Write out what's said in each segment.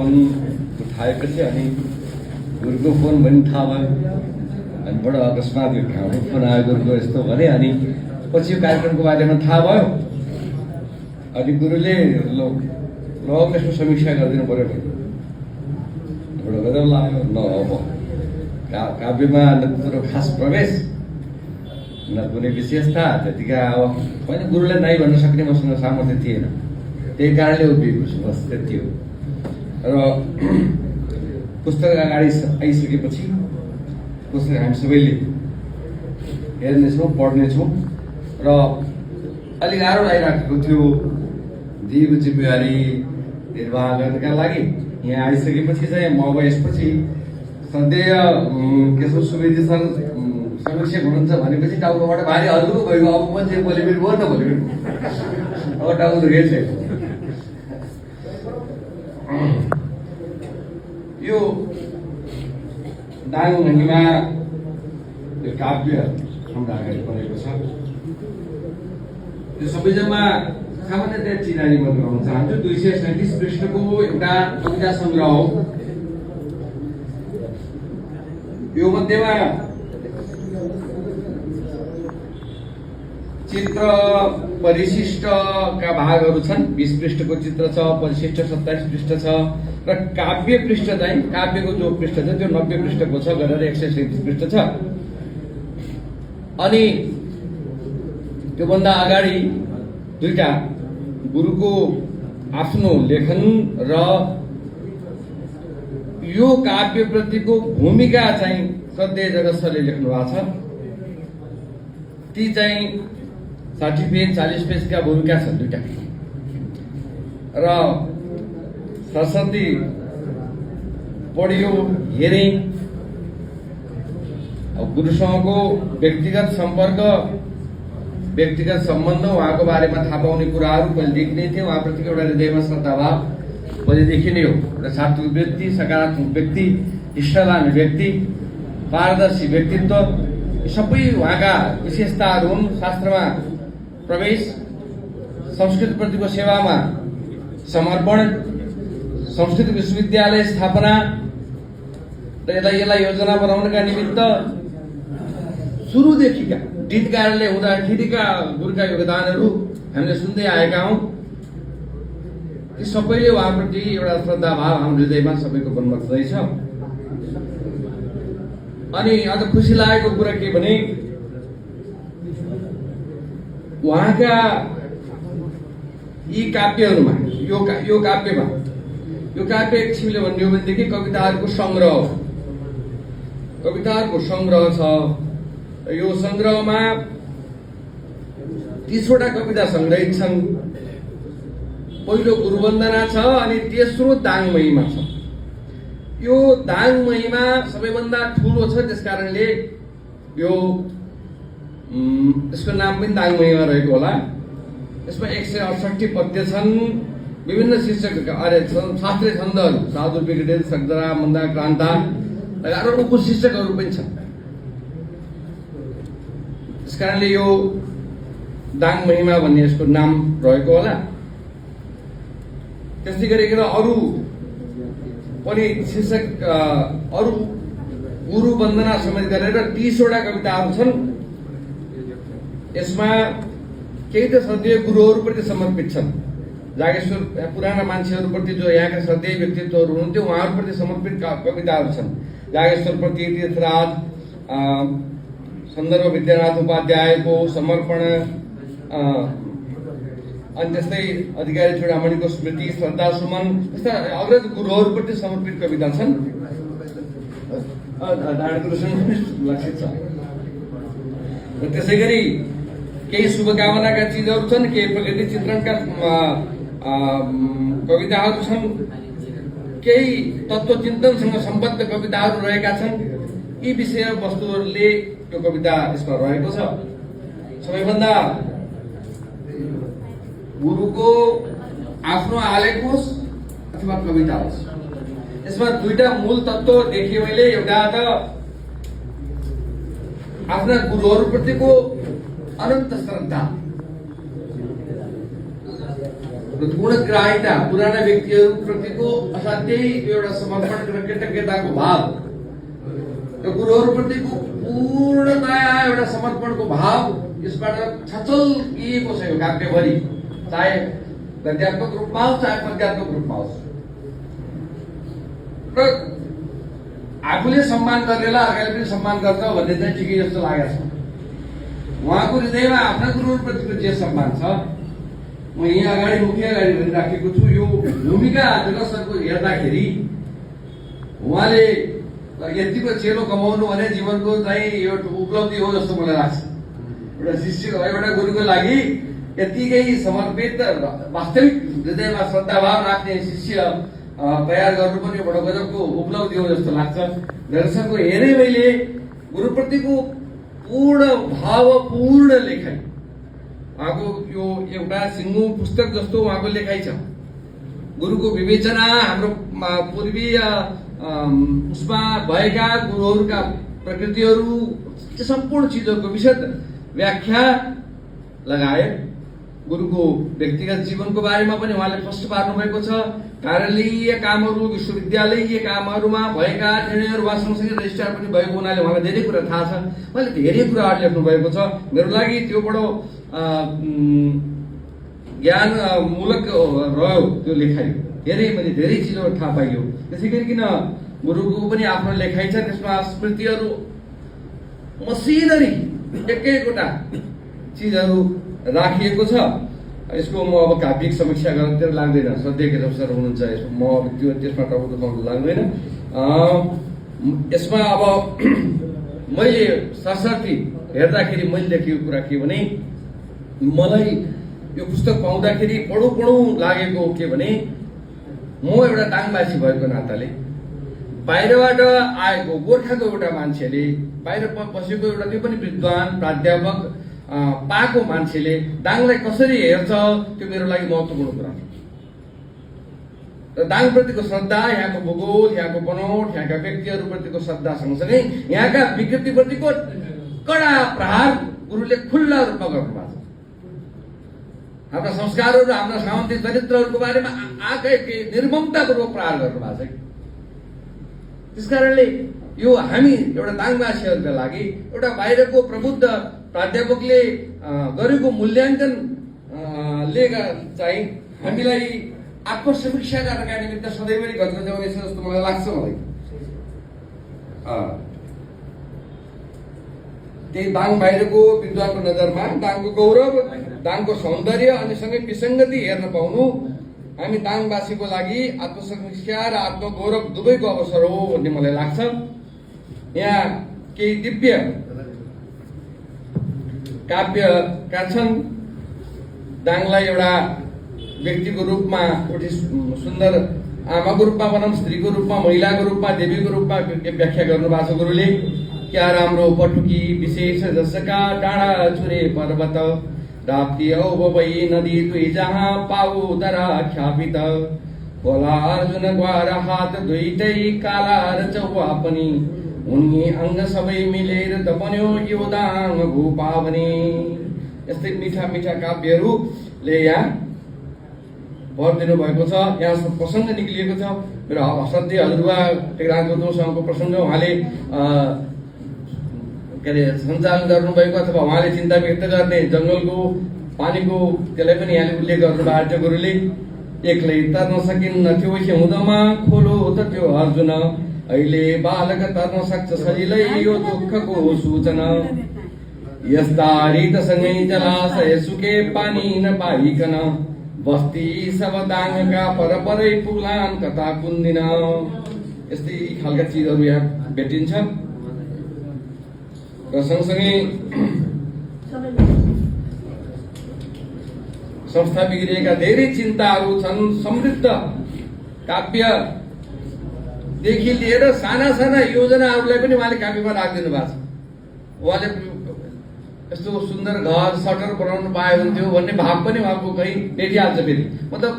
Phone उठाएपछि अनि गुरुको phone पनि थाहा भयो अनि बडो अकस्मात यो हाम्रो फोन आयो गुरुको यस्तो भने अनि पछि यो कार्यक्रमको बारेमा थाहा भयो अनि गुरुले ल यसको समीक्षा गरिदिनु पर्यो बडो गजब लाग्यो। न अब काव्यमा न कुरो खास प्रवेश न कुनै विशेषता त्यतिका अब होइन गुरुलाई नाइ भन्न सक्ने मसँग सामर्थ्य थिएन, त्यही कारणले उभिएको छु, बस त्यति हो। र पुस्तक अगाडि आइसकेपछि पुस्तक हामी सबैले हेर्नेछौँ पढ्नेछौँ र अलिक गाह्रो लागिराखेको थियो दिएको जिम्मेवारी निर्वाह गर्नका लागि। यहाँ आइसकेपछि चाहिँ म अब यसपछि सधैँ केशव सुवेदी सर समीक्षक हुनुहुन्छ भनेपछि टाउकोबाट भारी हल्लुको गयो। अब मान्छे भोलि फेरि बोल्न भोलि फेरि अब टाउको दुखेछ। यो दाङ महिमा यो काव्य हाम्रो अगाडि परेको छ। यो सबै जम्मा सामान्यतया चिनारी म गराउन चाहन्छु। 237 पृष्ठको एउटा कविता सङ्ग्रह हो। यो मध्येमा चित्र परिशिष्टका भागहरू छन्। 20 पृष्ठको चित्र छ, परिशिष्ट 27 पृष्ठ छ र काव्य पृष्ठ चाहिँ काव्यको जो पृष्ठ छ त्यो 90 पृष्ठको छ गरेर 137 पृष्ठ छ। अनि त्योभन्दा अगाडि दुईटा गुरुको आफ्नो लेखन र यो काव्यप्रतिको भूमिका चाहिँ श्रद्धेय जगत सरले लेख्नु भएको छ। ती चाहिँ 60 पेज 40 पेजका भूमिका छन् दुईटा र सरस्वती पढ्यो हेरेँ। अब गुरुसँगको व्यक्तिगत सम्पर्क व्यक्तिगत सम्बन्ध उहाँको बारेमा थाहा पाउने कुराहरू पहिलेदेखि नै थियो। उहाँप्रतिको एउटा हृदयमा श्रद्धाभाव पहिलेदेखि नै हो। एउटा सात्विक व्यक्ति, सकारात्मक व्यक्ति, इष्टवान व्यक्ति, पारदर्शी व्यक्तित्व सबै उहाँका विशेषताहरू हुन्। शास्त्रमा प्रवेश, संस्कृतप्रतिको सेवामा समर्पण, संस्कृत विश्वविद्यालय स्थापना र यसलाई योजना बनाउनका निमित्त सुरुदेखिका गीतकारले हुँदाखेरिका गुरुका योगदानहरू हामीले सुन्दै आएका हौँ। ती सबैले उहाँप्रति एउटा श्रद्धाभाव हाम्रो हृदयमा सबैको मनमा छँदैछ। अनि अझ खुसी लागेको कुरा के भने उहाँका यी काव्यहरूमा यो काव्य एक किसिमले भन्ने हो भनेदेखि कविताहरूको सङ्ग्रह हो। कविताहरूको सङ्ग्रह छ। यो सङ्ग्रहमा 30वटा कविता सङ्ग्रहित छन्। पहिलो गुरुवन्दना छ अनि तेस्रो दाङ महिमा छ। यो दाङ महिमा सबैभन्दा ठुलो छ, त्यसकारणले यो यसको नाम पनि दाङ महिमा रहेको होला। यसमा 168 पद्य छन्। विभिन्न शीर्षकका शास्त्रीय छन्दहरू साधु विघटेन सग्दरा मन्दा क्रान्ता लगाएर उपशीर्षकहरू पनि छन्। त्यसकारणले यो दाङ महिमा भन्ने यसको नाम रहेको होला। त्यस्तै गरिकन अरू पनि शीर्षक अरू गुरु वन्दना समेत गरेर 30वटा कविताहरू छन्। यसमा केही त श्रद्धेय गुरुहरूप्रति समर्पित छन्। जागेश्वर पुराना मान्छेहरूप्रति जो यहाँका श्रद्धेय व्यक्तित्वहरू हुनुहुन्थ्यो उहाँहरूप्रति समर्पित कविताहरू छन्। जागेश्वरप्रति तीर्थराज, सन्दर्भ विद्यानाथ उपाध्यायको समर्पण, अनि त्यस्तै अधिकारी चूडामणिको स्मृति, श्रद्धा सुमन, यस्ता अग्रज गुरुहरूप्रति समर्पित कविता छन्। लक्षित छ। र त्यसै गरी केही शुभकामनाका चिजहरू छन्, केही प्रकृति चित्रणका कविताहरू छन्, केही तत्त्वचिन्तनसँग सम्बद्ध कविताहरू रहेका छन्। यी विषय वस्तुहरूले यो कविता यसमा रहेको छ। सबैभन्दा गुरुको आफ्नो आलेख होस् अथवा कविता होस्, यसमा दुईटा मूल तत्त्व देखेँ मैले। एउटा त आफ्ना गुरुहरूप्रतिको अनन्त श्रद्धा गुणग्राहिता पुराना व्यक्तिहरूप्रतिको असाध्यै एउटा समर्पण र कृतज्ञताको भाव र गुरुहरूप्रतिको पूर्णतया एउटा समर्पणको भाव यसबाट छचल्किएको छ यो काव्यभरि, चाहे गद्यात्मक रूपमा होस् चाहे पद्यात्मक रूपमा होस्। र आफूले सम्मान गरेला अर्काले पनि सम्मान गर्छ भन्ने चाहिँ ठिकै जस्तो लागेको छ। उहाँको हृदयमा आफ्ना गुरुहरूप्रतिको जे सम्मान छ, म यहाँ अगाडि मुख्य अगाडि भनिराखेको छु, यो भूमिका जगतसरको हेर्दाखेरि उहाँले यतिको चेलो कमाउनु भने जीवनको चाहिँ एउटा उपलब्धि हो जस्तो मलाई लाग्छ। एउटा शिष्यको एउटा गुरुको लागि यतिकै समर्पित वास्तविक हृदयमा श्रद्धाभाव राख्ने शिष्य तयार गर्नु पनि एउटा गजबको उपलब्धि हो जस्तो लाग्छ। दर्शकको हेरेँ मैले गुरुप्रतिको पूर्ण भावपूर्ण लेखाइ, उहाँको यो एउटा सिङ्गो पुस्तक जस्तो उहाँको लेखाइ छ। गुरुको विवेचना, हाम्रो पूर्वीय उसमा भएका गुरुहरूका प्रकृतिहरू, सम्पूर्ण चिजहरूको विशद व्याख्या लगायत गुरुको व्यक्तिगत जीवनको बारेमा पनि उहाँले प्रश्न पार्नु भएको छ। कार्यालयीय कामहरू, विश्वविद्यालयीय कामहरूमा भएका निर्णयहरू वा सँगसँगै रजिस्ट्रार पनि भएको हुनाले उहाँलाई धेरै कुरा थाहा छ। उहाँले धेरै कुराहरू लेख्नु भएको छ। मेरो लागि त्यो बडो ज्ञानमूलक रह्यो त्यो लेखाइ। मैले धेरै चिजहरू थाहा पाइयो। त्यसै गरिकन गुरुको पनि आफ्नो लेखाइ छ, त्यसमा स्मृतिहरू मसिनरी एक एकवटा चिजहरू राखिएको छ। यसको म अब काव्यिक समीक्षा गर्न लाग्दैन, सधैँ केशव सर हुनुहुन्छ, म अब त्यसमा टाउको दुखाउनु लाग्दैन। यसमा अब मैले सरसर्ती हेर्दाखेरि मैले देखेको कुरा के भने, मलाई यो पुस्तक पाउँदाखेरि पढौँ लागेको के भने, म एउटा दाङवासी भएको नाताले बाहिरबाट आएको गोर्खाको एउटा मान्छेले, बाहिर बसेको एउटा त्यो पनि विद्वान प्राध्यापक पाएको मान्छेले दाङलाई कसरी हेर्छ, त्यो मेरो लागि महत्त्वपूर्ण कुरा हो। र दाङप्रतिको श्रद्धा, यहाँको भूगोल, यहाँको बनोट, यहाँका व्यक्तिहरूप्रतिको श्रद्धा सँगसँगै यहाँका विकृतिप्रतिको कडा प्रहार गुरुले खुल्ला रूपमा गर्नुभएको छ। हाम्रा संस्कारहरू, हाम्रा सामान्य चरित्रहरूको बारेमा आएकै निर्ममतापूर्वक प्रहार गर्नुभएको छ। त्यसकारणले यो हामी एउटा दाङवासीहरूका लागि एउटा बाहिरको प्रबुद्ध प्राध्यापकले गरेको मूल्याङ्कनले चाहिँ हामीलाई आत्मसमीक्षा गर्नका निमित्त सधैँभरि गर्न जाउनेछ जस्तो मलाई लाग्छ। मलाई त्यही दाङ बाहिरको विद्वानको नजरमा दाङको गौरव, दाङको सौन्दर्य अनि सँगै विसङ्गति हेर्न पाउनु हामी दाङवासीको लागि आत्मसमीक्षा र आत्मगौरव दुवैको अवसर हो भन्ने मलाई लाग्छ। यहाँ केही दिव्य काव्यका छन्। दाङलाई एउटा व्यक्तिको रूपमा, एउटा सुन्दर आमाको रूपमा भनौँ, स्त्रीको रूपमा, महिलाको रूपमा, देवीको रूपमा व्याख्या गर्नुभएको छ गुरुले। क्या राम्रो पटुकी विशेष जसका डाँडा चुरे पर्वत, राप्ती औ बबई नदी तुई जहाँ पाऊ दरा ख्यापित, खोला अर्जुन ग्वार हात दुईटै काला र चौवा पनि, उनी अङ्ग सबै मिलेर त बन्यो यो दाङ भूपावनी। यस्तै मिठा मिठा काव्यहरूले यहाँ भर दिनुभएको छ। यहाँ प्रसङ्ग निक्लिएको छ। मेरो असाध्यै हजुरबा टेकराम गौतमसँगको प्रसङ्ग उहाँले के अरे सञ्चालन गर्नुभएको, अथवा उहाँले चिन्ता व्यक्त गर्ने जङ्गलको पानीको त्यसलाई पनि यहाँले उल्लेख गर्नुभएको थियो गुरुले। एक्लै तर्न सकिन्न थियो हिउँदमा खोलो त त्यो अर्जुन, अहिले बालक तर्न सक्छ सजिलै यो दुःखको सूचना। यस्ता रीतसँगै जलाशय सुके पानी नपाइकन, बस्ती सब दाङका परपरै पुग्लान् कता कुन्दिन। यस्तै खालका चिजहरू यहाँ भेटिन्छ। र सँगसँगै संस्था बिग्रिएका धेरै चिन्ताहरू छन्। समृद्ध काव्यदेखि लिएर साना साना योजनाहरूलाई पनि उहाँले काव्यमा राखिदिनु भएको छ। उहाँले यस्तो सुन्दर घर सटर बनाउनु पाए हुन्थ्यो भन्ने भाव पनि उहाँको कहीँ भेटिहाल्छ। फेरि मतलब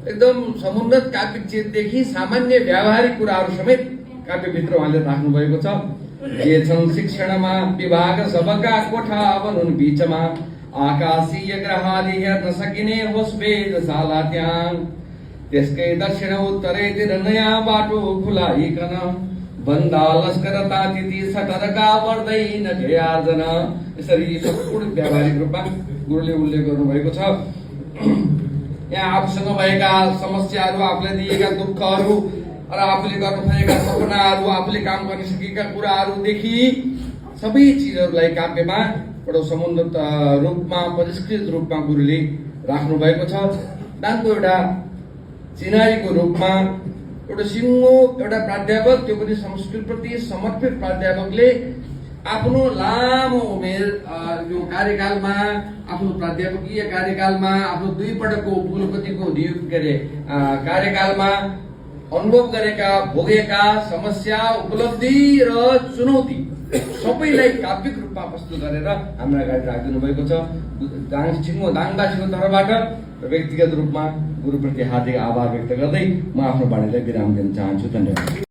एकदम समुन्नत काव्यिक चिजदेखि सामान्य व्यावहारिक कुराहरू समेत काव्यभित्र उहाँले राख्नु भएको छ। जे छन् शिक्षणमा विभाग सबका कोठा बनुन् बीचमा, आकाशीय ग्रहादि हेर्न सकिने होस् वेधशाला त्यहाँ। त्यसकै दक्षिण उत्तरैतिर नयाँ बाटो खुलाइकन बन्दा लस्कर तातिथि सटरका बढ्दैन ध्ययार्जन। यसरी सम्पूर्ण व्यावहारिक रूपमा गुरुले उल्लेख गर्नुभएको छ। यहाँ आफूसँग भएका समस्याहरू, आफूले दिएका दुःखहरू र आफूले गर्नु भएका सपनाहरू, आफूले काम गर्न सकेका कुराहरूदेखि सबै चिजहरूलाई काव्यमा एउटा समुन्नत रूपमा, परिष्कृत रूपमा गुरुले राख्नु भएको छ। दाङको एउटा चिनारीको रूपमा एउटा सिङ्गो एउटा प्राध्यापक, त्यो पनि संस्कृतप्रति समर्पित प्राध्यापकले आफ्नो लामो उमेर यो कार्यकालमा, आफ्नो प्राध्यापकीय कार्यकालमा, आफ्नो 2 पटकको कुलपतिको कार्यकालमा अनुभव गरेका, भोगेका समस्या, उपलब्धि र चुनौती सबैलाई काव्यिक रूपमा प्रस्तुत गरेर हाम्रो अगाडि राखिदिनु भएको छ। दाङवासीको तर्फबाट व्यक्तिगत रूपमा गुरुप्रति हार्दिक आभार व्यक्त गर्दै म आफ्नो बाणीलाई विराम दिन चाहन्छु। धन्यवाद।